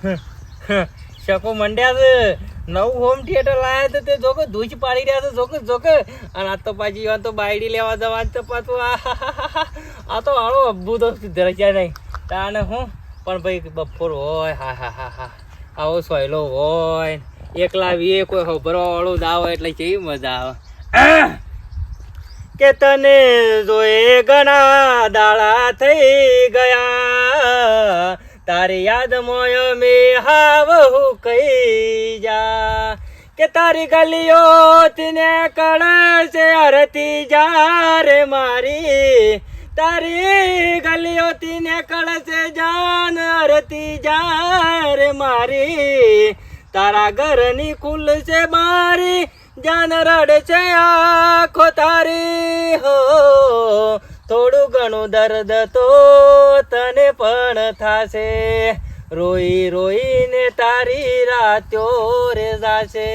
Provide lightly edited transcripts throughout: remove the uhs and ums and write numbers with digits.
શકો મંડ્યા છે નવું હોમ થિયેટર લાયા તો તે જોકે ધૂચ પાડી રહ્યા છે જોકે અને આ તો પાછી આ તો બાયડી લેવા જવા તો પાછું આ તો આળો અબ્બુ તો ધરચ્યા નહીં તાને હું પણ ભાઈ બપોર હોય હા આવો સોયલો હોય એકલા વીએ કોઈ ખબરો વાળું ના હોય એટલે કેવી મજા આવે કે તને જોએ ઘણા દાડા થઈ ગયા તારી યાદ મોય મે હાવ કઈ જા કે તારી ગલીઓ તીને કળશે અરતી જા રે મારી તારી ગલીઓ તીને કળશે જાન અરતી જા રે મારી તારા ઘરની ખુલ છે મારી જાન રડે છે આખો તારી હો થોડું ઘણું દર્દ તો તને પણ થાશે રોઈ રોઈને તારી રાત્યો રે જાશે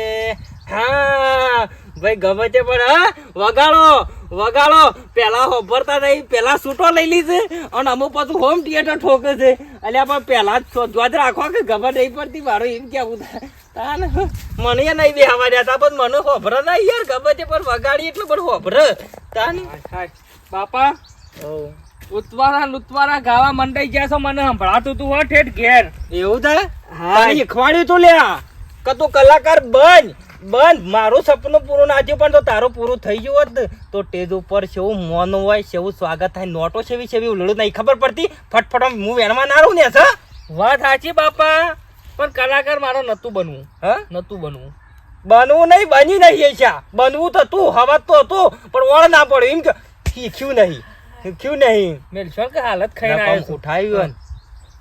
હા ભાઈ ગમે તે પણ હા વગાડો પેલા હોભરતા નહીં પેલા સૂટો લઈ લીધે અને અમુક પાછું હોમ થિયેટર ઠોકે છે એટલે પણ પેલા જ શોધવા જ રાખો કે ખબર નહીં પડતી મારું એમ કેવું થાય મને નહીં બેહવા દેતા પણ મને હોભરે ના યાર ગમે તે પણ વગાડી એટલે પણ હોભરે તાને બાપા ઉતવારા ગાવા મંડાઈ ગયા છો મને સંભળાતું તું હો ઠેઠ ઘેર એવું થાય હા શીખવાડ્યું તું લ્યા કે તું કલાકાર બંધ મારું સપનું પૂરું ના થયું પણ તો તારું પૂરું થઈ ગયું હોત તો સ્ટેજ ઉપર કેવું મોન હોય કેવું સ્વાગત થાય નોટો સેવી ઉલડું નહીં ખબર પડતી ફટફટ હું વેણમાં ના રહું ને સર વાત સાચી બાપા પણ કલાકાર મારો નતું બનવું બનવું નહીં બની નહીં છે બનવું તો તું હવા તો હતું પણ વળ ના પડ્યું એમ કે શીખ્યું નહીં મેલશો કે હાલત ખાઈને ઉઠાવ્યું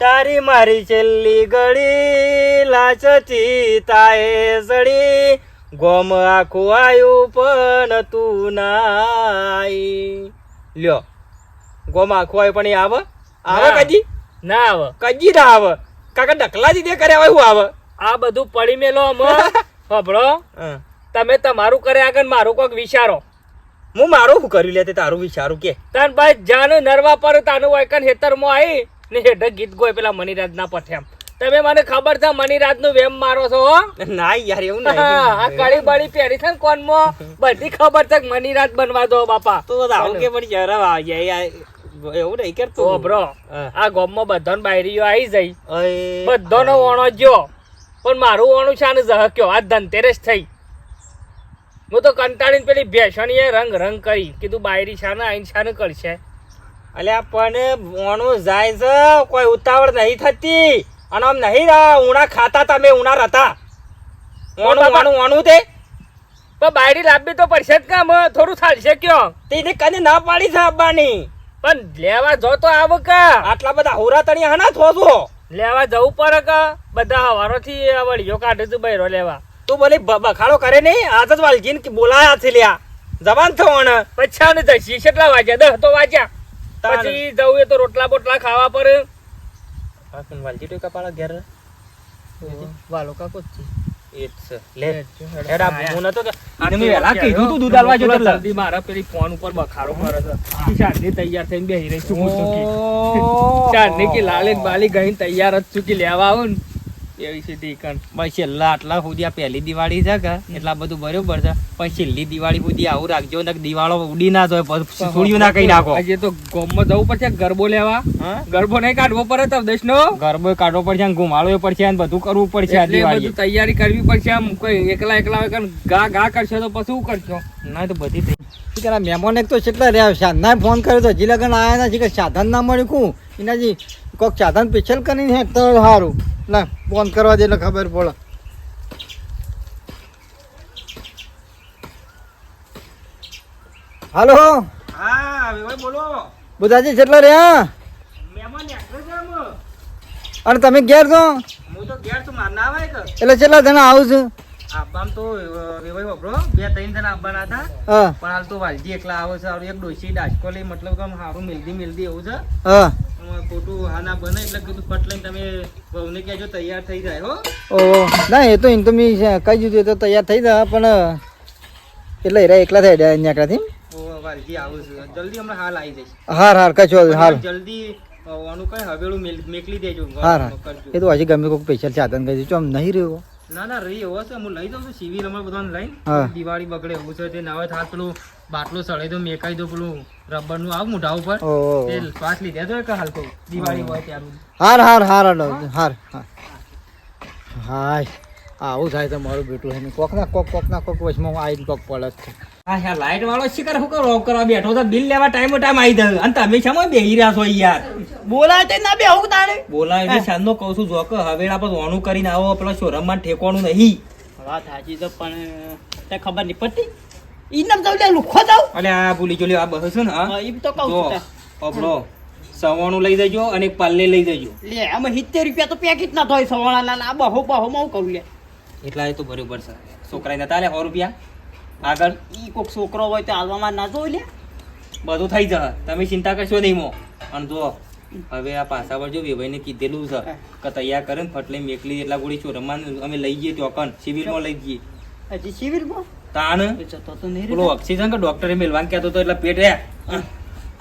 તારી મારી છેલ્લી ઘડી લાચ ચિતાએ સડી ગોમ આખું આવ્યું પણ તું નાઈ લ્યો ગોમ આખું આવ્યું પણ એ આવે કજી ના આવે કજી ના આવે કાકા ડકલા જ દે કર્યા હોય હું આવે આ બધું પડી મેલો અમે ખબરો તમે તમારું કરે આગળ મારું કોઈક વિચારો હું મારું શું કર્યું લે તારું વિચારું કે તાન ભાઈ જાન નરવા પર તાનું વાયકન હેતરમાં આવી ને હેઠ ગીત ગોય પેલા મનીરાજ ના પઠ્યામ તમે મને ખબર છે મનીરાજ નું વેમ મારો છો ના યાર એવું નહીં આ કાળી બાળી પહેરી છે ને કોનમાં બધી ખબર છે મનીરાજ બનવા દો બાપા તો આવું કે પણ જરા એવું નહીં કરતો બ્રો આ ગામમાં બધાને બાયરીઓ આવી જઈ બધાનો ઓણો જો પણ મારું ઓણું છે ને જહક્યો આ ધનતેરસ થઈ હું તો કંટાળીને પેલી ભેસણીએ રંગ કરી કીધું બાયરી શાને આઈને શાને કરશે અલ્યા પણ ઓણું જાય છે કોઈ ઉતાવળ નહીં થતી અને આમ નહીં ઉણા ખાતા તમે ઉણા હતા ઓણું તે પણ બાયરી લાવવી તો પડશે જ કામ થોડું થાલશે કયો તેને કદી ના પાડી છે આવવાની પણ લેવા જો તો આવ કા આટલા બધા હોરા તણિયા હના થોસો લેવા જવું પડે કા બધા હવારો થી વળીઓ કાઢે તું બૈરો લેવા તું બોલી બખાડો કરે નહીં આજ જ વાલજીને બોલાયા છે લ્યા જવાન થવાને પછી ને જશી કેટલા વાગ્યા 10 તો વાગ્યા પછી જવું એ તો રોટલા બોટલા ખાવા પર વાલજી તો કપાળા ઘેર વાલો કાકો મારા પેલી ફોન ઉપર બખારો કરે છે શાંતિ તૈયાર થઈને બેહી રહી છું શાંતિ કે લાલે બાલી ગઈ તૈયાર જ છું કે લેવા આવું ને એવી સીધી ભાઈ છેલ્લા આટલા સુધી પહેલી દિવાળી છે કે એટલા બધું બરોબર છે પણ છેલ્લી દિવાળી સુધી આવું રાખજો ને દિવાળો ઉડી ના જાય છોડ્યું ના કઈ નાખો આજે તો ગામમાં જવું પડશે ગરબો લેવા ગરબો નહીં કાઢવો પડે તો દેશ નો ગરબો કાઢવો પડશે ઘુમાડવો પડશે બધું કરવું પડશે બધું તૈયારી કરવી પડશે આમ કોઈ એકલા ગા કરશે તો પછી કરશો ના તો બધી મહેમાન એક તો કેટલા રહ્યા સાધના ફોન કર્યો તો હજી લગન આવ્યા નથી કે સાધન ના મળ્યું કું એનાજી કોઈક સાધન સ્પેશિયલ કરીને હે તો સારું ના ફોન કરવા દે એટલે ખબર પડે હાલો બોલો બુધાજી કેટલા રહ્યા અને તમે ઘેર છો હું તો ઘેર છું માર ના આવે એટલે કેટલા જણા આવું છું આબામ તો વેવાઈ વપરો 2-3 જણા આવવાના હતા પણ હાલ તો વાલજી એકલા આવે છે એક ડોસી ડાચકો લઈ મતલબ કે સારું મિલદી એવું છે ખોટું હાના બને એટલે કીધું ફટ લઈને તમે વહુને કહેજો તૈયાર થઈ જાય હો ના એ તો એમ તો મેં કહી દીધું એ તો તૈયાર થઈ જાય પણ એટલે એરા એકલા થઈ ગયા અહીંયાથી વાલજી આવું છે જલ્દી હમણાં હાલ આવી જઈશ હાર કચો હાલ જલ્દી આનું કઈ હવેલું મેકલી દેજો હા હા કરજો. એ તો હજી ગમે કોઈક સ્પેશિયલ સાધન કરી દીધું આમ નહીં રહ્યો ના ના રહી એવો છે હું લઈ જાઉં છું સિવિલ અમારે બધાને લઈને હા. દિવાળી બગડે એવું છે તે નાવે થાત પેલું બાટલો સળે તો મેકાઈ દો પેલું રબર નું આવ મોઢા ઉપર ઓહો. તે શ્વાસ લીધે તો કે હાલ કહું દિવાળી હોય ત્યારે હાર હાર હાર હાર હાર હાય આવું થાય તો મારું બેટું છે કોક ના કોક વચમાં આવીને કોક પડે જ છે હા હા લાઈટ વાળો શિકાર શું કરો ઓફ કરવા બેઠો તો બિલ લેવા ટાઈમ આવી જાય અને તમે છે બેહી રહ્યા છો યાર બોલાય તો ના બે હું તારે બોલા એટલે સાંજનો કહું છું જો કે હવેડા પર ઓનું કરીને આવો પેલા શોરમમાં ઠેકવાનું નહીં વાત સાચી તો પણ તે ખબર નહીં પડતી ઈ નામ જાવ લે લુખો જાવ અને આ ભૂલી જોલી આ બસ છે ને હા ઈ તો કહું જો છું આપણો સવાણું લઈ જજો અને એક પાલ્લે લઈ જજો લે આમાં 70 રૂપિયા તો પેકેટ ના થાય સવાળાના આ બહો માં હું કહું લે એટલા એ તો બરોબર છે છોકરાને નતા લે 100 રૂપિયા આગળ ઈ કોક છોકરો હોય તો હાલવામાં ના જોઈ લે બધું થઈ જશે તમે ચિંતા કરશો નહીં મો અને જો હવે આ પાછા પર જો વેભાઈને કીધેલું છે કે તૈયાર કરે ને ફટલે મેકલી એટલા ગોળી ચોરમાન અમે લઈ જઈએ ટોકન સિવિલમાં લઈ જઈએ હજી સિવિલમાં તાણ જતો તો નહીં પેલો ઓક્સિજન કે ડોક્ટરે મેલવાન કહેતો તો એટલે પેટ હે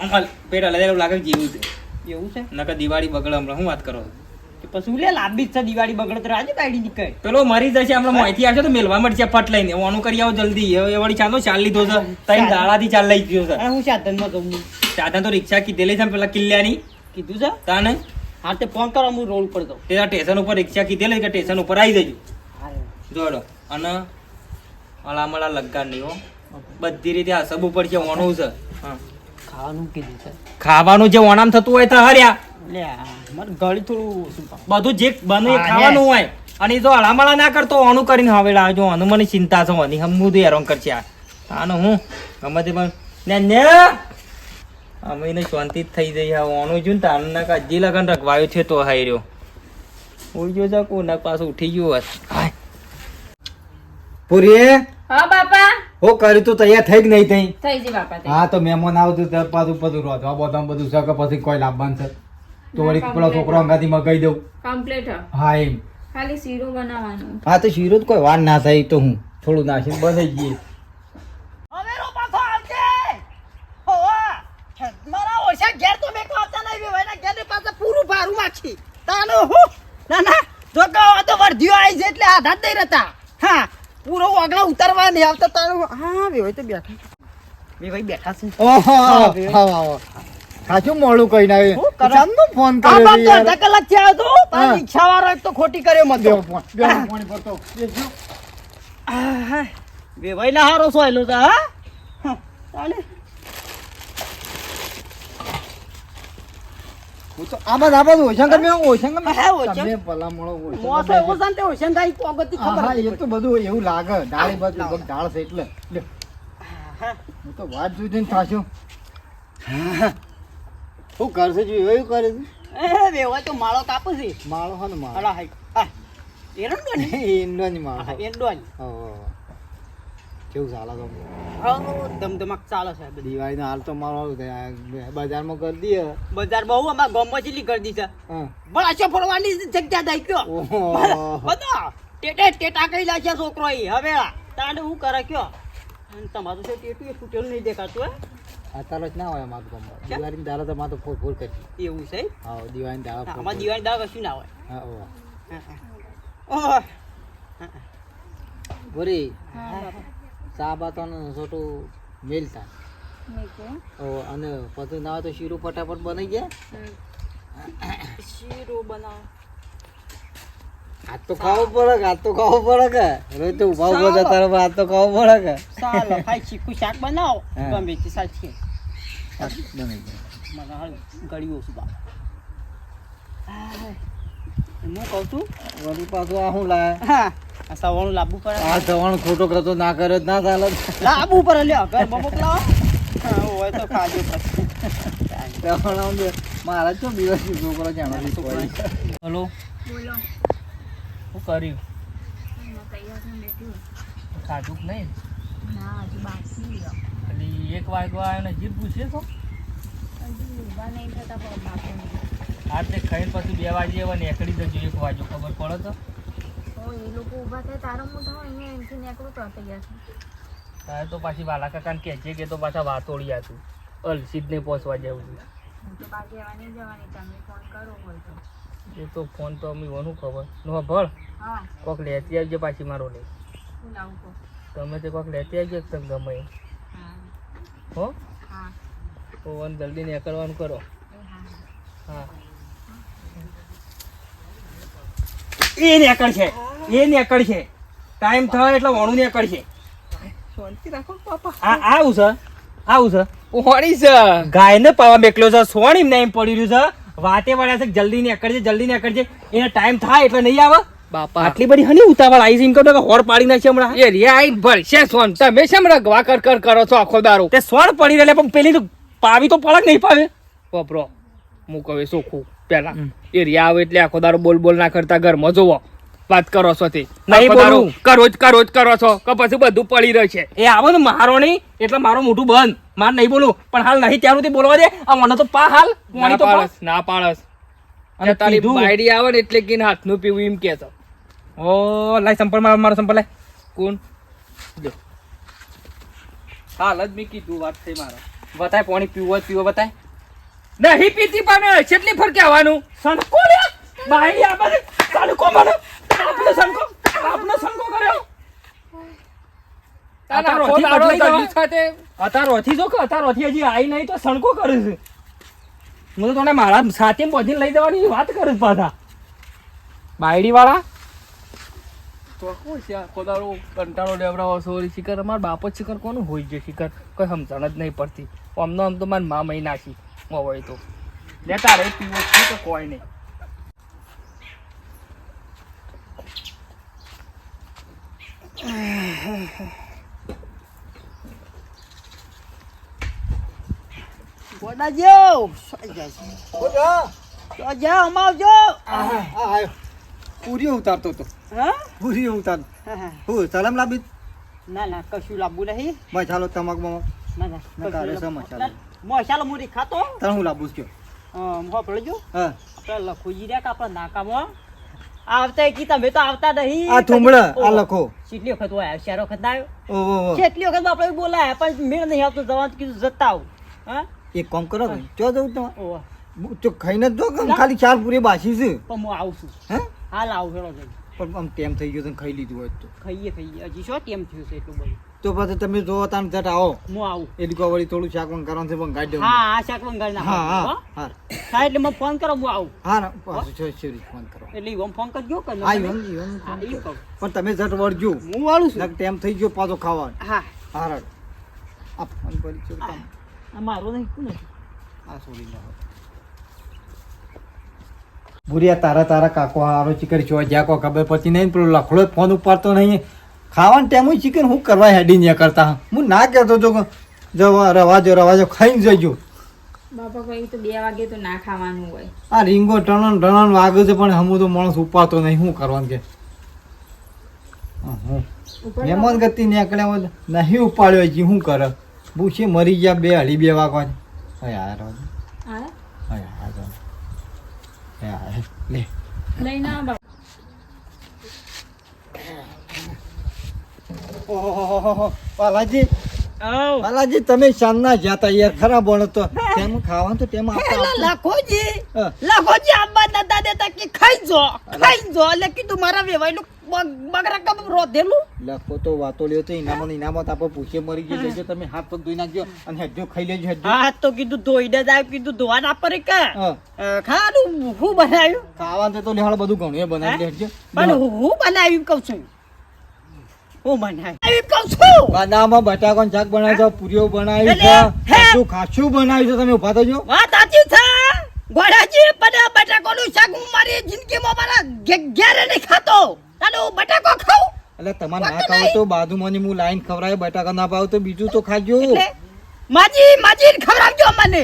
અંકલ પેટ હલાય લાગે જીવું છે એવું છે નકર દિવાળી બગડે હમણાં હું વાત કરો કે પછી લે લાંબી જ છે દિવાળી બગડે તો રાજુ કાઢી નીકળે પેલો મરી જશે હમણાં મોંથી આવશે તો મેલવા મળશે ફટ લઈને ઓનું કરી આવો જલ્દી એ વળી ચાલો ચાલ લીધો છે ત્રણ દાડાથી ચાલ લઈ ગયો છે અરે હું સાધનમાં જઉં સાધન તો રિક્ષા કીધેલી છે પેલા કિલ્લાની કીધું છે તાને હા તે ફોન કરો હું રોડ ઉપર જાઉં તે સ્ટેશન ઉપર રિક્ષા કીધેલી કે સ્ટેશન ઉપર આવી જજો જોડો અને અલામલા લગાડ નહીં હો બધી રીતે હસબવું પડશે ઓનું છે હા ખાવાનું કીધું છે ખાવાનું જે ઓણામ થતું હોય તો હર્યા લે મારે ગળી થોડું ઓછું પાવ બધું જે બને એ હા, ખાવાનું હોય અને એ જો હળામળા ના કરતો ઓનું કરીને હવે લાવજો ઓનું મને ચિંતા છે ઓની હમું તો હેરાન કરશે આ આનો હું ગમે તે પણ ને અમે એને શાંતિ જ થઈ જઈ હા ઓનું જોયું ને તાનું ના હજી લગન રખવાયો છે તો હાઈ રહ્યો ઉઈ ગયો છે કોના પાછું ઉઠી ગયો હોત હાય પૂરી હા બાપા હો કર્યું તું તૈયાર થઈ કે નહીં થઈ થઈ જી બાપા થઈ. હા તો મહેમાન આવતું તો પાછું બધું રોધવા બોધવા બધું છે કે પછી કોઈ લાવવાનું છે તો વળી ના, પેલો છોકરો અંગાથી મગાઈ દઉં કમ્પ્લીટ હ. હા એમ ખાલી શીરું બનાવવાનું. હા તો શીરો જ કોઈ વાર ના થાય તો હું થોડું નાખીને બનાવી જઈએ અમેરો પાછો આવજે હોવા મારા ઓછા ઘેર તો મેં આવતા નહીં વેવાના ઘેર પાછા પૂરું ભારું માખી તાનો હું ના ના જો કહો તો વર્ધ્યો આવી છે એટલે આધાર દઈ રહેતા હા પૂરો આગળ ઉતારવા નહીં આવતા તારું હા વેવાઈ તો બેઠા વેવાઈ બેઠા છે ઓહો હા, હા સાચું મોડું કઈ ના હું કરે? ચાંદનો ફોન આ કર્યો બાપ તો યાર. અડધા કલાક થયા હતો હા. પણ રિક્ષા વાળો એક તો ખોટી કર્યો મત બેહો ફોન, બેહો ફોન પર તો. બેસજો. વેવાઈ ના હારો સોયલો છે હા હા, ચાલે હું તો આ બાજુ ઓછા કર ઓછા કર હા, ઓછા. તમે ભલા મોળો ઓછા મોસો કર. એવો છે ને તે ઓશન થાય તો અગત્ય હા, ખબર હા, નથી એ તો બધું એવું લાગે ડાળી બાજુ લાવો. લગભગ ઢાળ છે એટલે લ્યો. હા. હું તો વાત જોઈને થાશું શું કરશે જોયું એવું કરે છે એ વેવાઈ તો માળો કાપે છે માળો હા ને માળો અલા હાય હા એરંડો ને એનો જ માળો હા એરંડો ને હો. કેવું ચાલે તો હા ધમધમાક ચાલે છે બધી દિવાળીનો હાલ તો મારો બજારમાં કરી દઈએ બજાર બહુ અમારા ગામમાં ચીલી કરી દીધા હા. પણ આછો ફરવાની જગ્યા થઈ ગયો ઓહો. બધો ટેટા કઈ લાગ્યા છોકરો ઈ હવે તાને હું કરે કયો અને તમારું છે ટેટું એ ફૂટેલું નહીં દેખાતું અત્યારે જ ના હોય અમારું કામ કેમ? દિવાળીની દાડા તો મારે તો ફોર ફોર કરી હે એવું છે હા દિવાળીની દાડા ફોર આમાં ફોર. દિવાળી દાળ કશું ના હોય હા ઓહો. ઓહ બોરી હા બાપા ચા બાતોનું છોટું મેલતા મેકો. અને પછી ના હોય તો શીરું ફટાફટ બની ગયા શીરો બનાવો હાથ તો ખાવું પડે કે હાથ તો ખાવું પડે કે રોજ તો ઉભા ઉભા જતા રહો, હાથ તો ખાવું પડે કે ચાલો ખાઈ ચીકુ શાક બનાવો હા. ગમે તે સાચી બની ગયા. મને હાલ ગળ્યું છું બા હું કહું છું વળી પાછું આ શું લાય હા આ સવારનું લાંબુ પર આ જવાનું ખોટો કરતો ના કરે ના ચાલે લાંબુ પર લ્યો ઘર મોકલાવો હા હોય તો ખાજો પછી જવાનું બે. મારા ચો દિવસ છોકરો જાણો હલો બોલો. શું કર્યું હું તૈયાર થઈને બેઠી છું. ખાધું કે નહીં ના હજુ બાકી છે. એટલે 1 વાગવા આવ્યો ને જીભ પૂછે છો હજુ ઊભા નહીં થતા પણ બાપુ આ તે ખાઈને પછી 2 વાગે એવા નીકળી જજો 1 વાગે ખબર પડે તો ઓ એ લોકો ઊભા થાય તારો મોટો અહીંયા એમથી નીકળું તો તૈયાર છે. તારે તો પાછી વાલા કાકાને કહેજે કે તો પાછા વાતોડી હતું અલસીદ ને પહોંચવા જવું હું તો બાકી આવવાની જવાની તમે ફોન કરો હોય તો એ તો ફોન તો અમી વનું ખબર નો ભળ હા કોક લેતી આવજો પાછી મારો લે હું લાવું કહો તમે તે કોક લેતી આવજો એકદમ ગમે એ. હા હો હા તો વન જલ્દી નીકળવાનું કરો એ હા હા એ નેકળ છે એ નેકળ છે ટાઈમ થાય એટલે વણું નેકળ છે શાંતિ રાખો પાપા આવું છે ઓણી છે ગાયને પાવા બેકલો છે સોણ એમ નહીં પડી રહ્યું છે વાતે વળ્યા છે જલ્દી નીકળજે એને ટાઈમ થાય એટલે નહીં આવે બાપા આટલી બધી હની ઉતાવળ આવી છે એમ કહો તો કે હોર પાડી નાખશે હમણાં એ રિયા આઈ ભરશે સોન તમે શેમ રગવા કર કરો છો આખો દારૂ તે સોણ પડી રહે પણ પેલી તો પાવી તો પડક નહીં પાવે વાપરો હું કહે સોખું પેલા એ રિયા આવે એટલે આખો દારૂ બોલ ના કરતા ઘરમાં જોવો વાત કરો છો તે નહીં આખો દારૂ બોલું. કરો જ કરો છો કે પછી બધું પડી રહ્યું છે એ આવો ને મારો નહીં એટલે મારું મોઢું બંધ માર નહીં બોલું પણ હાલ નહીં ત્યાં સુધી બોલવા દે આ મને તો પા હાલ પાણી તો પા. ના પાડસ અને તારી કીધું. બાયડી આવે ને એટલે કે હાથનું પીવું એમ કે છે ઓ લાય સંપલ મારો સંપલ લાય કોણ જો હાલ જ મેં કીધું વાત થઈ મારા બતાય પાણી પીવો બતાય નહીં પીતી પણ કેટલી ફરકે આવવાનું સંકો લે બાઈ આ બાજુ સંકો મને આપનો સંકો કર્યો તારા આ તો આખો રોથી દાડો બદલાઈ ગળ્યું જવા. સાથે અતારોથી જો કે અતારોથી હજી આવી નહીં તો સણકો કરે છે હું તો તને મારા સાથે પહોંચીને લઈ જવાની વાત કરે છે પાછા બાયડી વાળા તો કોઈ છે આખો દાડો કંટાળો લેવડાવો સોરી શિખર અમાર બાપ જ શિખર કોનું હોય છે શિખર કોઈ સમજણ જ નહીં પડતી આમ તો મારી મા મહી નાખી હોય તો લેતા રે પીવો છે તો કોઈ નહીં પૂરી ઉતારતો હતો પૂરી ઉતાર હું સલામ લાવી ના ના કશું લાવવું નહીં મસાલો તમાક બમક ના ના નકારે છે મસાલો મસાલો મુરી ખાતો તને હું લાવું છું હોપડજો હા આપણે લખુજી રહ્યા કે આપણા નાકામાં આવતા કી તમે તો આવતા નહીં આ થુંબડા આ લખો કેટલી વખત હોય ચાર વખત ના આવ્યો ઓહો કેટલી વખત આપણે બોલાય પણ મેળ નહીં આવતો જવાનું કીધું જતા આવું હા એક કામ કરો ને ચો જવું તમારે ઓહ તો ખાઈને જ જો કે ખાલી ચાર પૂરી બાસી છે પણ હું આવું છું હે હાલ આવું હેડો જઈ પણ આમ ટેમ થઈ ગયો તો ખાઈ લીધું હોય તો ખાઈએ હજી શું કેમ થયું છે એટલું બધું તો પછી તમે જો તાન જટ આવો હું આવું એ દીકો વળી થોડું શાક કરવાનું છે પણ ગાડી દઉં હા આ શાક વંગાર ના હા હા હા હા એટલે મને ફોન કરો હું આવું હા ના પાછું છે શેરી ફોન કરો એટલે ઈવન ફોન કરજો કે હા ઈવન હા ઈ કહું પણ તમે જટ વળજો હું વાળું છું નક ટેમ થઈ ગયો પાછો ખાવા હા હા રડ આ ફોન કરી છે કામ આ મારો નહીં કોને આ છોડી ના બુરિયા તારા કાકો હારો ચિકન છો જ્યાં કોઈ ખબર પડતી નહીં પેલો લખડો જ ફોન ઉપાડતો નહીં ખાવાનું ટાઈમ ચિકન હું કરવા હેડી નહીં કરતા હું ના કહેતો હતો કે જવા રવાજો ખાઈને જજો બાપા ભાઈ તો 2 વાગે તો ના ખાવાનું હોય આ રીંગો ટણન વાગે છે પણ હમું તો માણસ ઉપાડતો નહીં શું કરવાનું કે મહેમાન ગતિ નીકળ્યા હોય નહીં ઉપાડ્યો હજી શું કરે ભૂસી મરી ગયા 2:30 વાગવા યાર હા લે લઈને આવ બાપા ઓહો પાલાજી તમે શાનના જાતા યાર ખરાબ બનો તો તેમ ખાવાનું તો તેમ આપતા લાખોજી હા. લાખોજી આંબા નતા દેતા કે ખાઈ જો એટલે કીધું મારા વેવાઈનું બગરા કબ રોધેલું લખો તો વાતો લ્યો તો ઇનામત આપણે પૂછે મરી ગઈ જજો તમે હાથ પગ ધોઈ નાખજો અને હેડજો ખાઈ લેજો હેડજો હા તો કીધું ધોઈને જ આવ્યું કીધું ધોવા ના પડે કે હા. ખાવાનું હું બનાવ્યું ખાવાનું તો લેહાડ બધું ઘણું એ બનાવી લેજો પણ હું બનાવ્યું કહું છું હું બનાવ્યું કહું છું બાદામાં બટાકાનું શાક બનાવ્યું છે પૂરીઓ બનાવી છે હે? ખાસું બનાવ્યું છે તમે ઉભા થજો વાત સાચી છે ગોડાજી પણ બટાકાનું શાક હું મારી જિંદગીમાં મારા ઘેરે નહીં ખાતો તાનો બટાકો ખાઉં એટલે તમારે ના ખાવ તો બાજુમાંની હું લાઈન ખવડાવે બટાકા ના ભાવ તો બીજું તો ખાજો એટલે માજી ખવડાવજો મને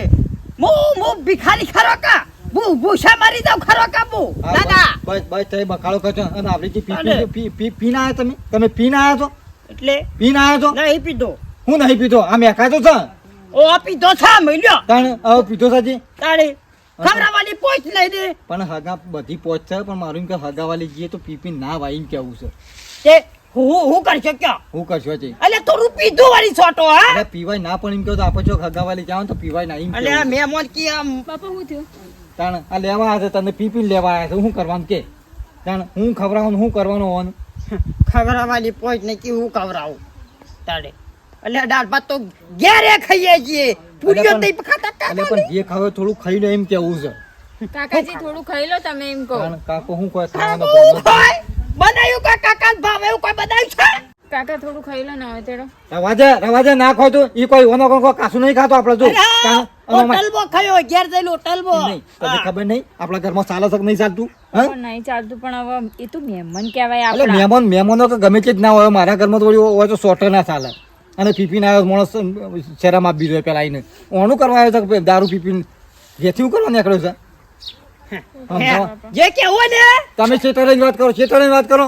હું ભિખારી ખરો કા ભૂસા મારી દઉં ખરો કા હા, દાદા બસ તમે બકાળો કરજો અને આપણે જે અરે. પીને આવ્યા તમે પીને આવ્યા છો એટલે પીને આવ્યા છો નહીં પીધો હું નહીં પીધો આ મેકાતો છે ઓ પીધો છે મળ્યો તાણે હવે પીધો સાજી તાળી ખવડાવવાની પોચ લઈ દે પણ હગા બધી પહોંચશે પણ મારું એમ કે હગાવાલી જઈએ તો પીપી ના વાઈ કેવું છે તે હું કરશો કયો હું કરશો છે અલે થોડું પીધું વાળી છોટો હા અરે પીવાય ના પણ એમ કહો તો આપણે જો ખગાવાલી જાવ તો પીવાય ના એમ અલે કેવું. મહેમાન કી આમ બાપા હું થયું તાણ આ લેવા આવ્યા છે તને પી લેવા આવ્યા છે શું કરવાનું કે તાણ હું ખવડાવવાનું શું કરવાનું હોવાનું ખવડાવવાની પોઈન્ટ ને કે હું ખવડાવું તારે અલે દાળ ભાત તો ઘેરે ખાઈએ છીએ પૂરીઓ પણ- નહીં ખાતા એટલે પણ જે ખાવે થોડું ખાઈ લે એમ કેવું છે કાકાજી થોડું ખાઈ લો તમે એમ કહો તાણ કાકો શું કોઈ ખાવાનો હું ભાવ નથી. કોઈ બનાવ્યું કા કાકા ભાવ એવું કોઈ બનાવ્યું છે કાકા થોડું ખાઈ લો ને હવે તેડો રવાજે ના ખો તો ઈ કોઈ ઓનો કોઈ કાસું નહીં ખાતો આપણે જો તાણ આમાં હોટલમાં ખાયો ઘેર જઈને હોટલમાં નહીં તને ખબર નહીં આપણા ઘરમાં ચાલે છે કે નહીં ચાલતું હા પણ નહીં ચાલતું પણ હવે એ તો મહેમાન કહેવાય એટલે આપણા મહેમાનો કે ગમે તે જ ના હોય મારા ઘરમાં તો વળી હોય તો સોટર ના ચાલે અને પીપીને આવ્યો માણસ શેરામ આપી દીધો પેલા આવીને ઓનું કરવા આવ્યો છે કે દારૂ પીપીને જેથી હું કરવા નીકળ્યો છે સમજાવો? જે કેવો ને તમે શેતરની વાત કરો શેતરની વાત કરો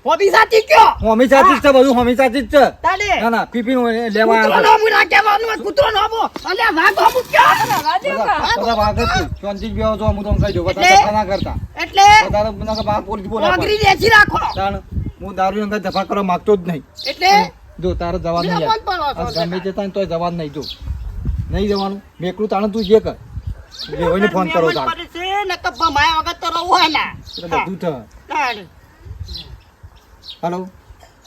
હોબી સાચી કયો હોમી સાચી જ છે બધું હોમી સાચી જ છે તાલે ના ના પીપીને લેવા કૂતરો આવ્યો નો મુના કહેવાનું હોય, કૂતરો નો આવો અલે વાઘ આવું કયો છે બધા ભાગ જ છું શાંતિ જ બેહો છો હું તમને કહી દઉં એટલે? બધા ના કરતા એટલે વધારે નકર બહાર પોલીસ બોલાવે ઓગરી દેસી રાખો તાણ હું દારૂ અંગત દફા કરવા માંગતો જ નહીં એટલે જો તારે જવાનું નહીં મહેમાન પણ યાર. વાંચો આ ગમે તે થાય તોય જવાનું નહીં જો નહીં જવાનું મેકલું તાણ તું જે કર લેવાઈને ફોન કરો તાણ મહેમાન પડે છે ને તો ભમાયા વગર તો રહું હોય ને એટલે બધું થાય તાણે. હાલો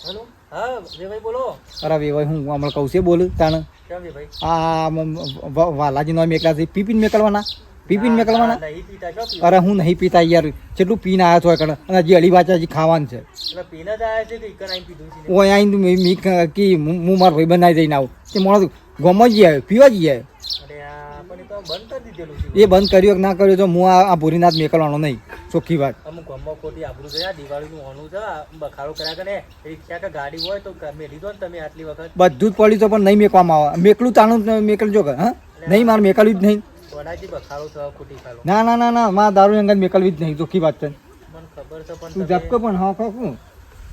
હેલો હા ભાઈ બોલો અરે વેવાય હું હમણાં કહું છે બોલ તાણ કેમ ભાઈ આ વાલાજી નો મેકલા છે પીપીને મેકલવાના પીપીને મેકલવાના નહીં પીતા છો પીવા અરે હું નહીં પીતા યાર કેટલું પીને આવ્યા છો કણ અને હજી અઢી વાચા હજી ખાવાનું છે એટલે પીને જ આવ્યા છે કે ઈકન આઈને પીધું છે ઓય આઈને મી કી હું મારા ભાઈ બનાવી જઈને આવું તે માણસ ગમો જ આવે પીવા જ આવે અરે આ પણ એ તો બંધ કરી દીધેલું છે એ બંધ કર્યો કે ના કર્યો તો હું આ ભૂરીનાથ મેકલવાનો નહીં ચોખ્ખી વાત અમુક ગામમાં ખોટી આબરૂ ગયા દિવાળીનું ઓનું છે આ બખાડો કર્યા કે ને રિક્ષા કે ગાડી હોય તો મેલી દો ને તમે આટલી વખત બધું જ પડ્યું તો પણ નહીં મેકવામાં આવે મેકલું તાણું મેકલજો કે હા નહીં મારે મેકલવી જ નહીં વડાજી બખાડો થયો ખોટી ખાલો ના ના ના ના મારા દારૂ અંગત મેકલવી જ નહીં ચોખ્ખી વાત છે મને ખબર છે પણ તું તમે ઝપકો પણ હા કહું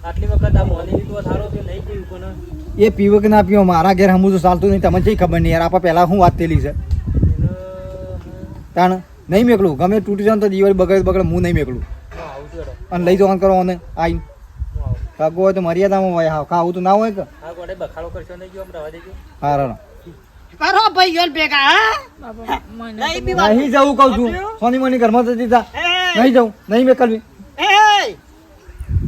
આટલી વખત આ મોની લીધું સારો છે નહીં પીવું પણ એ પીવો કે ના પીવો મારા ઘેર હમું તો ચાલતું નહીં તમને કઈ ખબર નહીં યાર આપણે પહેલા શું વાત થયેલી છે તાણ નહીં મેકલું ગમે તૂટી જાય ને તો દિવાળી બગડે બગડે હું નહીં મેકલું હું આવું છું હેડો. અને લઈ જવાનું કરો અને આવીને હું આવું કાકો હોય તો મર્યાદામાં હોય હા ખાવું તો ના હોય કે આ ગોડે બખાડો કરશો નહીં જો આમ રવા દેજો હા રા કરો ભાઈ યોર ભેગા હા બાપા મને નહીં પીવાનું. નહીં જવું કહું છું સોની મોની ઘરમાં તો દીધા એ, નહીં જવું નહીં મેકલવી એ,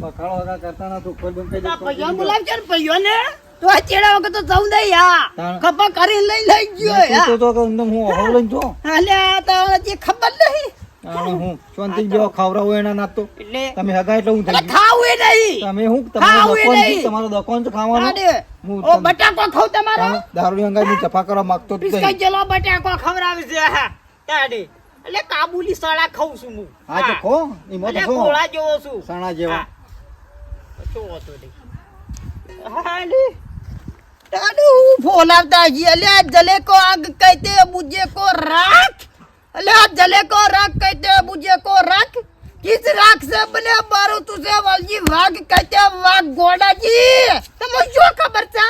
બખાડો વગર કરતા ના તું કોઈ બંધ આ ભાઈઓને બોલાવજો ને ભાઈઓને. તો આ ચેડા વગર તો જવું નહીં હા તાણ. ખભા કરીને લઈ ગયો હા. તો કે એકદમ હું અહોળ લઈને જો અલ્યા તો હજી ખબર નહીં આને હું શાંતિ જેવો ખવડાવું એના નાત તો એટલે તમે હગા એટલે હું થઈ અલા ગયું ખાવું એ નહીં તમે હું ખાવું તમારો દકોન છે નહીં. તમારો દકોન છે ખાવાનું આડે. હું ઓ બટાકો ખાવ તમારો તમે દારૂની અંગાઈ હું ચફા કરવા માંગતો જ પિસ્કા નહીં જેલો બટાકો ખવડાવે છે હા તાડે એટલે કાબુલી સળા ખાઉં છું હું હા તો ખો એમાં એટલે તો ખો ગોળા જેવો છું સણા જેવા શું હતું નહીં હા લે તાડે હું ફોલાવતા જી અલ્યા જલે કો આગ કહેતે બુજે કો રાખ અલ્યા જલે કો રાખ કહેતે બુજે કો રાખ किस राख से बने बारो तुझे वाली वाघ कहते वाघ घोड़ा जी तुम जो खबर था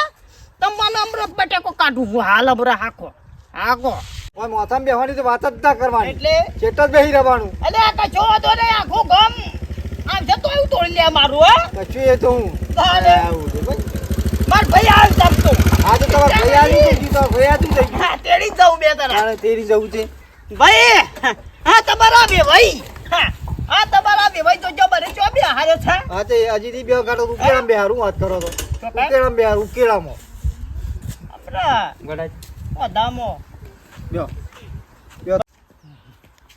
तुम मन अमृत बटे को काटू હું હાલ અબરા હાકો હાકો ઓય મોથામાં બેહવાની તો વાત જ ના કરવાની એટલે ચેટ જ બેહી રહેવાનું અલે આ કચો તો ને આખો ગમ આમ જતો એવું તોડી લે મારું હા કચ્યું એ તો હું તારે. આવું છે ભાઈ. માર ભાઈ આવ તમતો આ તો તમારા ભાઈ આવી ગઈ તો ભાઈ આતું થઈ ગયું હા તેડી જાઉં બે તરા તારે તેરી જવું છે ભાઈ હા તમારા બે ભાઈ હા તમારા બે ભાઈ તો જો બરે ચો બે હારે છે હા તે હજી થી બે ગાડો ઉકેલામ બે હારું વાત કરો તો ઉકેલામ બે હારું ઉકેલામો આપડા ગડાય ઓદામો બ્યો બ્યો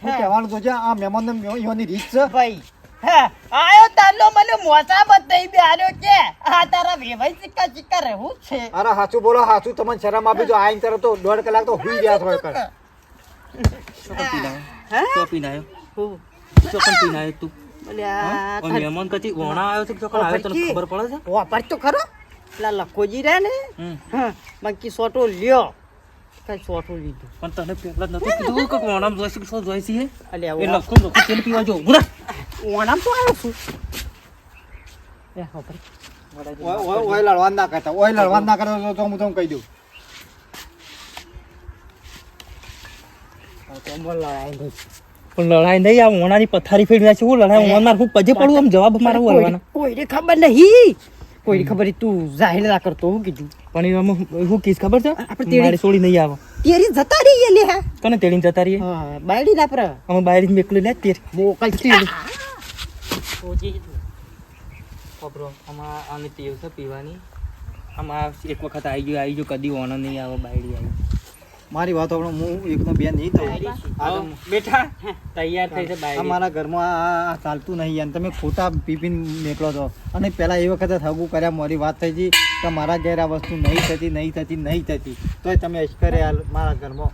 હું કહેવાનું તો છે આ મહેમાન ને યોની રીત છે ભાઈ હે આયો તાલો મને મોસા બતાઈ બે હાર્યો કે આ તારા વેવાઈ સિક્કા સિક્કા રહેવું છે અરે હાચું બોલો હાચું તમને શરમ આપી જો આઈને તરત તો 1.5 કલાક તો હુઈ ગયા થોય કર હે તો પીનાયો હું તો પણ પીનાયો તું અલ્યા ઓય મહેમાન કતી વણા આવ્યો છે કે ચોકન આવ્યો તને ખબર પડે છે વાપર તો ખરો પેલા લખોજી રે ને હમ. હા મંકી સોટો લ્યો કઈ સોટો લીધું પણ તને પહેલા જ નતું કીધું કે વણામ જોઈશે કે શું જોઈશે એ અલ્યા લખો લખો તેલ પીવા જો ગુરા ઓણામ તો આવ્યો છું એ ખબર ઓય લડવાન ના કરતા ઓય લડવાન ના કરતા તો હું તમને કહી દઉં પણ લડાઈ નહીં આ વણાની પથારી ફેરવ્યા છે હું લડાઈ વણ માર હું પજે પડું આમ જવાબ મારા હું હલવાના કોઈને ખબર નહીં કોઈ ખબર નહીં, તું જાહેર ના કરતો હું કીધું પણ એમાં શું કીસ ખબર છે આપણે મારી છોડી નહીં આવે તેરી જતા રહીએ લે હા કને તેડીને જતા રહીએ હા બાયડી ના પર અમે બહાર મેકલું લે તેર મોકલ તેરી ખબરો આમાં આને ટેવ છે પીવાની આમાં એક વખત આવી ગયો કદી ઓનો નહીં આવે બાયડી આવી મારી વાત આપણે હું એકનો બે નહીં થયું બેઠા તૈયાર થઈ છે બાયડી અમારા ઘરમાં આ ચાલતું નહીં અને તમે ખોટા પીપીને નીકળો છો અને પહેલાં એ વખતે હગું કર્યા મારી વાત થઈ હતી કે મારા ઘેર આ વસ્તુ નહીં થતી તોય તમે અશ્કરે મારા ઘરમાં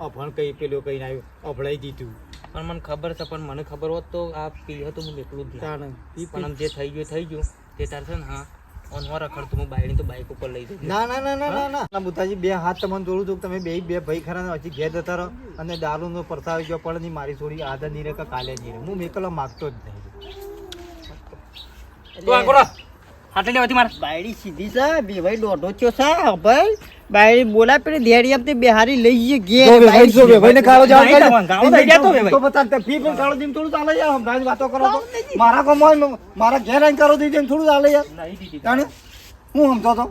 અભણ કઈ પેલો કહીને આવ્યું અભળાઈ દીધું પણ મને ખબર છે પણ મને ખબર હોત તો આ પી હતું હું એકલું જ તાણે પણ આમ જે થઈ ગયું તે તાર છે ને હા ઓનવા રખડતું હું બાયડી તો બાઇક ઉપર લઈ જઉં ના બુતાજી બે હાથ તમને જોડું છું કે તમે બે ભાઈ ખરા ને હજી ઘેર જતા રહો અને દારૂનો પરસાવી ગયો પણ નહીં મારી થોડી આદત નહીં રહે કે કાલે નહીં રહે હું મેકલો માગતો જ નહીં તું આ કોરો હાટે લેવાથી મારે બાયડી સીધી છે બે ભાઈ દોઢો થયો છે ભાઈ બાયડી બોલા પેલી ધેડી આપતે બેહારી લઈ જઈએ ઘેર ભાઈને કાળો નહીં જવાનું, ગાળો થઈ ગયા તો બે ભાઈ. તો બતા ફી પણ કાળો દીમ થોડું ચાલે યાર હમણાં જ વાતો કરો તો મારા કોમાં મારા ઘેર આવીને કાળો દીધી એમ થોડું ચાલે યાર નહીં દીધી તાણે હું સમજો તો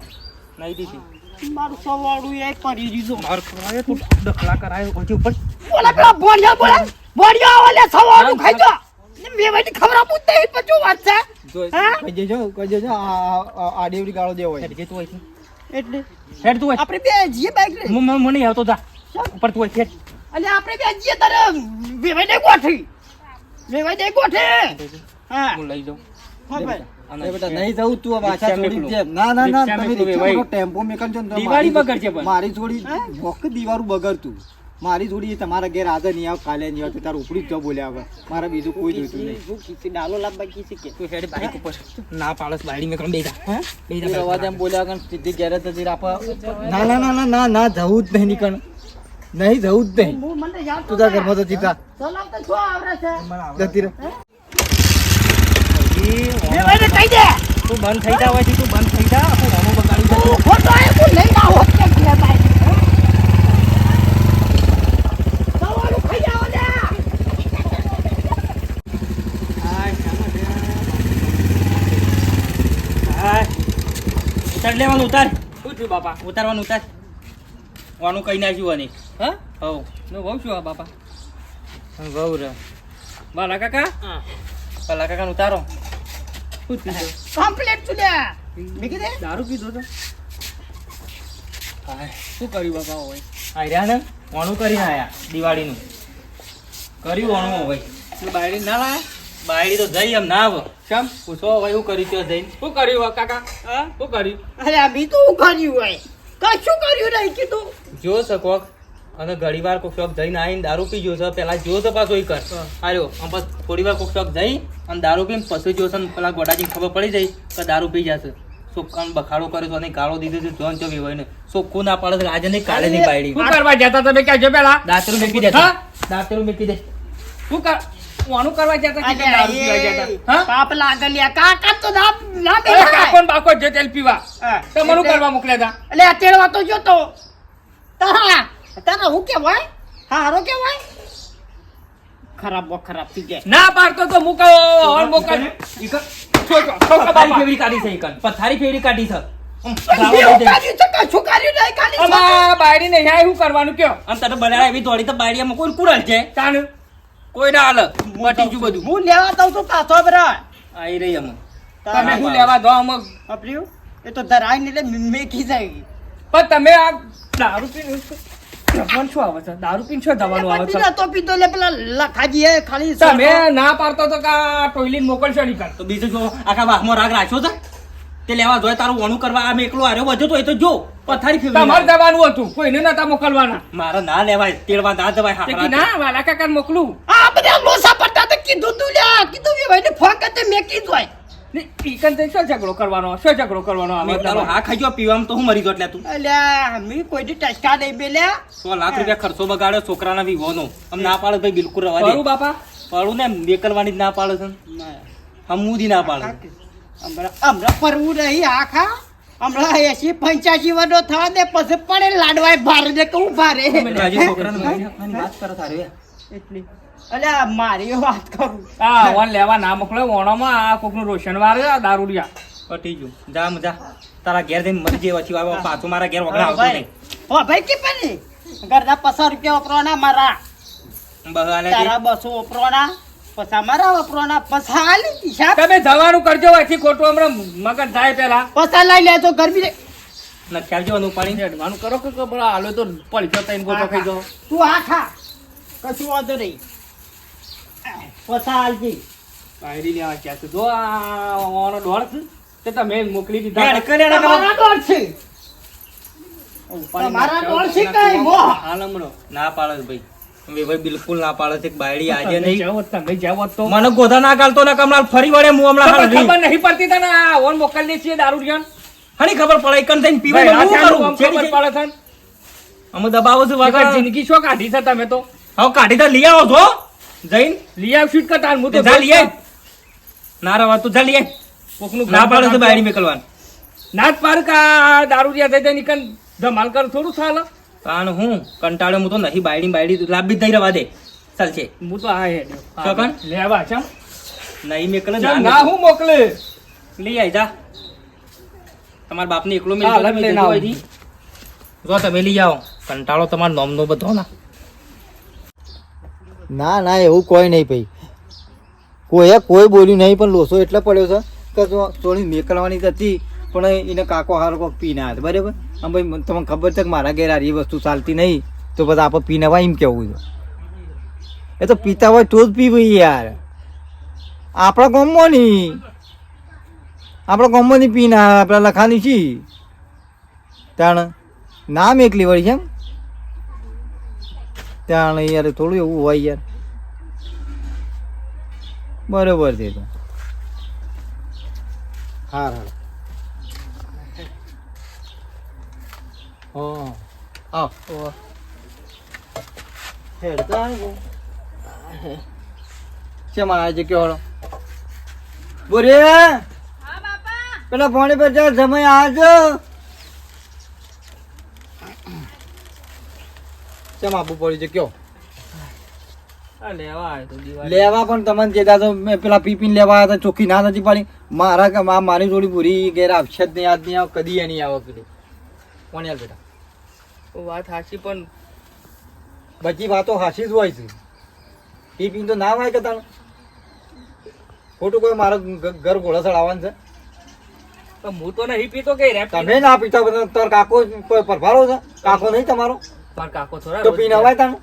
નહીં દીધી મારું સવાળું એ કરી દીધું માર ખવડાવે તું ડખલા કરાયો ઓછી ઉપર બોલા પેલા બોડિયા આવે લે સવાળું ખાઈ જો બે ભાઈ ખબર આપું તે પછી વાત છે હા? કહી દેજો આ ડેવડી ગાળો દેવો હોય હેડ જે તું હોય છે એટલે હેડ તું હોય આપણે બે જઈએ બાઈક લઈ મને નહીં આવતો જા ઉપર તું હોય હેડ અને આપણે બે જઈએ તારે બે ભાઈ ને ગોઠી હા હું લઈ જાઉં હા ભાઈ એ બેટા નહીં જવું તું હવે આછા છોડી દે ના રિક્ષા તમે મેકલો રિક્ષા ભાઈ. કરો, ટેમ્પો મેકલ છો ને તો દિવાળી મારી- બગડશે પણ. મારી થોડી વખત દિવાળું બગડતું મારી થોડી તમારા ઘેર આજે નહીં આવ કાલે નહીં આવતું તારું ઉપડી જ જાવ બોલ્યા હવે મારે બીજું કોઈ જોઈતું નહીં હું કીધી ડાલો લાવવા કીધી કે તું હેડ બાઈક ઉપર ના પાડસ બાયડી મેં બેજા હા બેજા અવાજ એમ બોલ્યા વગર સીધી ઘેર જ જતી રાખો. ના જવું જ નહીં નીકળ નહીં જવું જ નહીં હું મને યાદ તું તારા ઘરમાં તો જીતા ચલાવતા છો આવરે છે જતી રહે બે ભાઈ ને કહી દે તું બંધ થઈ જા હોય તું બંધ થઈ જા આખું રામો બગાડી જતો તું ખોટો એ હું લઈ ના હોત કે ઘેર બાઈક સવાળું ખાઈ જાવ લે ઉતાર લેવાનું ઉતાર શું થયું બાપા ઉતારવાનું ઉતાર વાનું કઈ નાખ્યું અને હા હવ નો બહુ શું આ બાપા વહુ રે બાલા કાકા પલા કાકા ઉતારો શું થયું કમ્પ્લીટ છું લે મીકી દે દારૂ પીધો તો શું કર્યું બાપા હોય આર્યા ને વાનું કરીને આયા દિવાળીનું કર્યું વાનું હોય બાયડી ના લાયા બાયડી તો જઈ એમ ના આવે કેમ પૂછો હવે એવું કર્યું ત્યાં જઈને શું કર્યું કાકા હા શું કર્યું અરે આ બી તો હું કર્યું હોય કશું કર્યું નહીં કીધું જો શકોક અને ઘણી વાર કોક શોખ જઈને આવીને દારૂ પી ગયો છે પેલા જો તો પાછો ઈ કર આર્યો આમ બસ થોડી વાર કોક શોખ જઈ અને દારૂ પીને પછી જો છે ને પેલા ગોડાજીને ખબર પડી જાય કે દારૂ પી જશે સોકાન બખાડો કરે છે અને ગાળો દીધો છે જોન ચોવી હોય ને સોખું ના પાડે છે આજે નહીં કાલે નહીં બાયડી શું કરવા જતા તમે ક્યાં જો પેલા દાંતરું મેકી દે હા? દાંતરું મેકી દે શું કર વાનું કરવા જતા કે અરે દારૂ પીવા જતા હા પાપ લાગે લ્યા કાકા તો ના ના અરે કાકોન બાકો જે તેલ પીવા હા. તો મનું કરવા મોકલ્યા હતા એટલે અત્યારે તો જોતો તારા હું કેવાય હારો કેવાય ખરાબ થઈ જાય ના પાડતો તો મુકો ઓર મોકલ ઈ કર છોકરો પથારી બાપા ફેવરી કાઢી છે ઈ કર પથારી ફેવરી કાઢી છે બેવું કર્યું છે કશું કર્યું નહીં ખાલી અમા બાયડી ને ન્યાય શું કરવાનું કયો અને તને બનાવ્યા એવી દોડી તો બાયડીમાં કોઈ કુરલ છે તાન કોઈ ના હાલ પટી ગયું બધું હું લેવા દઉં છું પાછો બરા આઈ રહી અમે તમે શું લેવા દો અમુક અપ્રિયું એ તો ધરાઈ ને એટલે મેકી જાય પણ તમે આ દારૂ પીને જવાનું શું આવે છે દારૂ પીને શું જવાનું આવે છે તો પીતો લે પેલા લખાજી એ ખાલી તમે ના પાડતો તો કે આ ટોયલીન મોકલશો નહીં કર તો બીજું જો આખા વાહમાં રાગ રાખ્યો છે તે લેવા જોઈએ તારું વણું કરવા આમ એકલો આર્યો વધ્યો તો એ તો જો પથારી ફેવરી તમારે જવાનું હતું કોઈને નતા મોકલવાના મારે ના લેવાય તેડવા ના જવાય તે કી હાકરા ના વાલા કાકા મોકલું આ બધા લોસા પડતા તો કીધું તું લ્યા કીધું બે ભાઈ ને ફોન કરતે મેકી જોય ઈકન તે શું ઝઘડો કરવાનો અમે તારો હા ખાઈ ગયો પીવામાં તો હું મરી ગયો એટલે તું અલ્યા મી કોઈ દી ટચકા નહીં બેલ્યા 100 લાખ રૂપિયા ખર્ચો બગાડ્યો છોકરાના વિવોનો આમ ના પાડે ભાઈ બિલકુલ રવા દે કરું બાપા પાડું ને બેકલવાની જ ના પાડે છે હમુદી ના પાડે હમણાં પરવું નહીં આખા હમણાં 80-85 વર્ષનો થવા દે પછી પડે લાડવાય ભારે ને કહું ભારે આજે છોકરાને મારી નાખવાની વાત કરે તારે એટલી અલ્યા મારી વાત કરું આ વન લેવા ના મોકલે ઓણોમાં આ કોકનું રોશન વારે દારૂડિયા પટી ગયું જા મજા તારા ઘેર જઈને મરી જે પછી આવે પાછું મારા ઘેર વગડા આવતું નહીં હો ભાઈ કે પેલી ઘરના 50 રૂપિયા વપરાના મારા બહાને તારા 200 વપરાના પછા મારા વપરાના પછા આલી હિસાબ તમે જવાનું કરજો અહીંથી ખોટું હમણાં મગજ થાય પેલા પછા લઈ લે તો ગરમી લે ના ખ્યાલ જોવાનું પાણી હેડવાનું કરો કે પેલા હાલો તો પડીકો તઈને ગોટો ખાઈ જાઓ તું આ ખા કશું વાંધો નહીં પછા આલજી બાયરી લેવા ક્યાં છે જો આ ઓનો ડોળ છે તે તમે મોકલી દીધા હેડ કરે ને તમારા ડોળ છે તમારા ડોળ છે કઈ મો હાલ હમણો ના પાડે ભાઈ ભાઈ બિલકુલ ના પાડે છે કે બાયડી આજે નહીં જાઓ તમે જાઓ તો મને ગોધા ના ગાલતો ને કમલાલ ફરી વળે હું હમણાં હાલ ખબર નહીં પડતી તને આ ઓન મોકલી છીએ દારૂ જન હણી ખબર પડે કન થઈને પીવા હું કરું ખબર પડે છે અમે દબાવો છું વગર વાગા જિંદગી શું કાઢી છે તમે તો હવે કાઢી તો લઈ આવો છો જઈને લઈ આવશું જ કતાર હું તો જા લઈ આય ના રવા તું જા લઈ આય કોકનું ના પાડે તો બાયડી મેકલવાન નાચ પાર કા દારૂ જ્યાં થઈ નીકળ ધમાલ કર થોડું ચાલે કારણ હું કંટાળ્યો હું તો નહીં બાયડી લાભ બી થઈ રવા દે ચાલશે હું તો આ હેડ્યો ચોકન? લેવા ચમ નહીં મેકલે ના હું મોકલે લઈ આય જા તમારા બાપને એકલો હા, લઈ લઈને આવો. જો તમે લઈ આવો કંટાળો તમારો નોમનો બધો ના ના ના એવું કોઈ નહીં ભાઈ કોઈ બોલ્યું નહીં પણ લોસો એટલે પડ્યો છે કે જો થોડી મેકલવાની જ હતી પણ એને કાકો હારો કોક પી ના હતા બરાબર આમ ભાઈ તમને ખબર છે કે મારા ઘેર આ વસ્તુ ચાલતી નહીં તો બધા આપણે પી નવા એમ કેવું છે એ તો પીતા હોય તો જ પીવું યાર આપણા ગામમાં નહીં આપણા ગામમાં નહીં પી ના આપણા લખાની છી તાણ નામ એકલી વળી છે એમ ત્યાં યાર થોડું એવું હોય યાર બરોબર છે તો હા હા હા હેડતા શેમ આજે કયો બોરે પેલા ફોન પર ચાલ સમય આવજો શેમ આપવું પડ્યું છે કયો આ લેવા આવ્યો તો દિવાળી લેવા પણ તમને કહેતા તો મેં પેલા પીપીને લેવા આવ્યા હતા ચોખ્ખી ના નથી પાડી મારા કે મારી જોડી પૂરી ઘેર આવશે જ નહીં આજ નહીં આવે કદી એ નહીં આવે કીધું કોણ યાર બેટા વાત સાચી પણ બધી વાતો હાસી જ હોય છે પીપીને તો ના હોય કે તાણ ખોટું કોઈ મારા ઘર ઘોડા ચડાવવાનું છે પણ હું તો નહીં પીતો કઈ રેપ તમે ના પીતા બધા તાર કાકો કોઈ પરભારો છે કાકો નહીં તમારો માર કાકો થોડા તો પીને અવાય તાણ